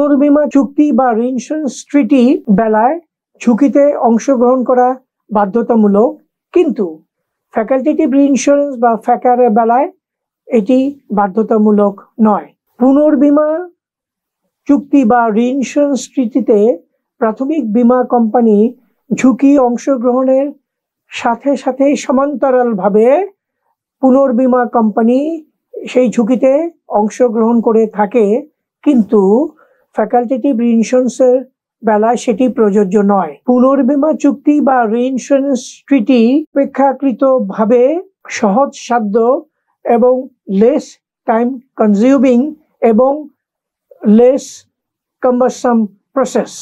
পুনর্বীমা চুক্তি বা রিইন্স্যুরেন্স ট্রিটি বেলায় ঝুঁকিতে অংশগ্রহণ করা বাধ্যতামূলক, কিন্তু ফ্যাকাল্টেটিভ রিইন্স্যুরেন্স বা ফ্যাকারের বেলায় এটি বাধ্যতামূলক নয়। পুনর্বীমা চুক্তি বা রিইন্স্যুরেন্স ট্রিটিতে প্রাথমিক বীমা কোম্পানি ঝুঁকি অংশগ্রহণের সাথে সাথে সমান্তরালভাবে পুনর্বীমা কোম্পানি সেই ঝুঁকিতে অংশগ্রহণ করে থাকে, কিন্তু ফ্যাকাল্টেটিভ রিইন্স্যুরেন্সের বেলায় সেটি প্রযোজ্য নয়। পুনর্বীমা চুক্তি বা রিইন্স্যুরেন্স ট্রিটি অপেক্ষাকৃতভাবে সহজসাধ্য এবং লেস টাইম কনজিউমিং এবং লেস কাম্বারসাম প্রসেস।